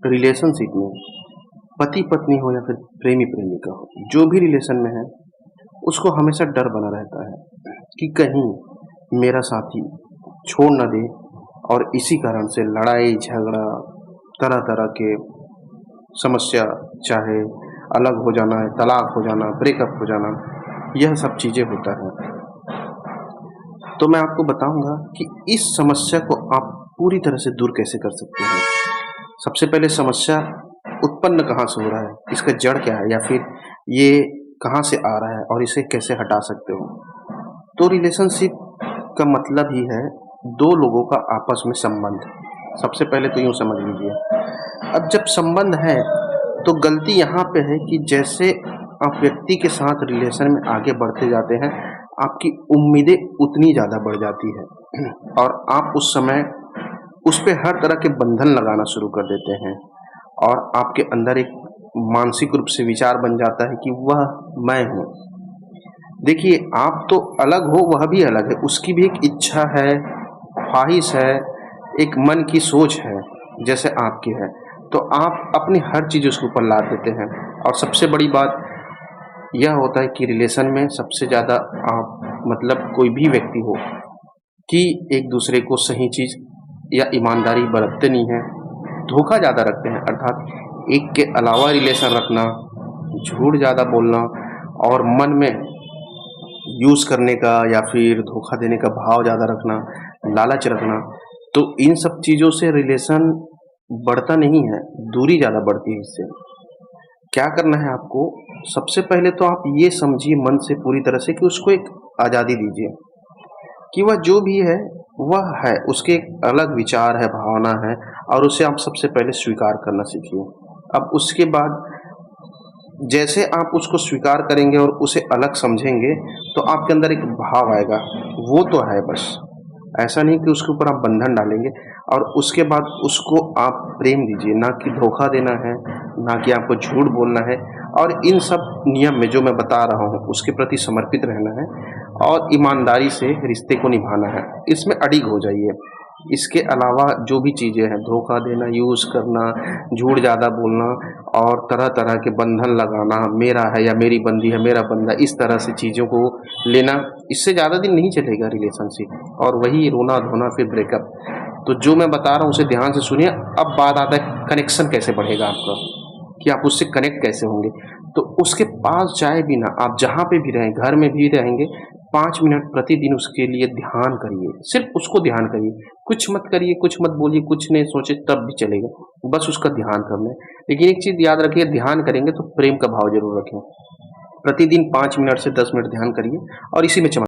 Relationship में पति पत्नी हो या फिर प्रेमी प्रेमिका हो, जो भी रिलेशन में है उसको हमेशा डर बना रहता है कि कहीं मेरा साथी छोड़ ना दे, और इसी कारण से लड़ाई झगड़ा, तरह तरह के समस्या, चाहे अलग हो जाना है, तलाक हो जाना, ब्रेकअप हो जाना, यह सब चीज़ें होता है। तो मैं आपको बताऊंगा कि इस समस्या को आप पूरी तरह से दूर कैसे कर सकते हैं। सबसे पहले समस्या उत्पन्न कहाँ से हो रहा है, इसका जड़ क्या है, या फिर ये कहाँ से आ रहा है और इसे कैसे हटा सकते हो। तो रिलेशनशिप का मतलब ही है दो लोगों का आपस में संबंध। सबसे पहले तो यूँ समझ लीजिए। अब जब संबंध है तो गलती यहाँ पे है कि जैसे आप व्यक्ति के साथ रिलेशन में आगे बढ़ते जाते हैं, आपकी उम्मीदें उतनी ज़्यादा बढ़ जाती है और आप उस समय उस पे हर तरह के बंधन लगाना शुरू कर देते हैं, और आपके अंदर एक मानसिक रूप से विचार बन जाता है कि वह मैं हूँ। देखिए, आप तो अलग हो, वह भी अलग है, उसकी भी एक इच्छा है, ख्वाहिश है, एक मन की सोच है जैसे आपकी है। तो आप अपनी हर चीज़ उसके ऊपर लाद देते हैं। और सबसे बड़ी बात यह होता है कि रिलेशन में सबसे ज़्यादा आप मतलब कोई भी व्यक्ति हो कि एक दूसरे को सही चीज़ या ईमानदारी बरतते नहीं हैं, धोखा ज़्यादा रखते हैं। अर्थात एक के अलावा रिलेशन रखना, झूठ ज़्यादा बोलना और मन में यूज़ करने का या फिर धोखा देने का भाव ज़्यादा रखना, लालच रखना, तो इन सब चीज़ों से रिलेशन बढ़ता नहीं है, दूरी ज़्यादा बढ़ती है इससे। क्या करना है आपको, सबसे पहले तो आप ये समझिए मन से पूरी तरह से कि उसको एक आज़ादी दीजिए कि वह जो भी है वह है, उसके एक अलग विचार है, भावना है, और उसे आप सबसे पहले स्वीकार करना सीखिए। अब उसके बाद जैसे आप उसको स्वीकार करेंगे और उसे अलग समझेंगे तो आपके अंदर एक भाव आएगा, वो तो है बस। ऐसा नहीं कि उसके ऊपर आप बंधन डालेंगे, और उसके बाद उसको आप प्रेम दीजिए, ना कि धोखा देना है, ना कि आपको झूठ बोलना है, और इन सब नियम में जो मैं बता रहा हूँ उसके प्रति समर्पित रहना है और ईमानदारी से रिश्ते को निभाना है। इसमें अडिग हो जाइए। इसके अलावा जो भी चीज़ें हैं, धोखा देना, यूज़ करना, झूठ ज़्यादा बोलना और तरह तरह के बंधन लगाना, मेरा है या मेरी बंदी है, मेरा बंदा, इस तरह से चीज़ों को लेना, इससे ज़्यादा दिन नहीं चलेगा रिलेशनशिप, और वही रोना धोना फिर ब्रेकअप। तो जो मैं बता रहा हूँ उसे ध्यान से सुनिए। अब बात आता है कनेक्शन कैसे बढ़ेगा आपका, कि आप उससे कनेक्ट कैसे होंगे। तो उसके पास जाए भी ना, आप जहाँ पे भी रहें, घर में भी रहेंगे, 5 मिनट प्रतिदिन उसके लिए ध्यान करिए, सिर्फ उसको ध्यान करिए, कुछ मत करिए, कुछ मत बोलिए, कुछ नहीं सोचे तब भी चलेगा, बस उसका ध्यान करना है। लेकिन एक चीज़ याद रखिए, ध्यान करेंगे तो प्रेम का भाव जरूर रखें। प्रतिदिन 5 मिनट से 10 मिनट ध्यान करिए और इसी में चमक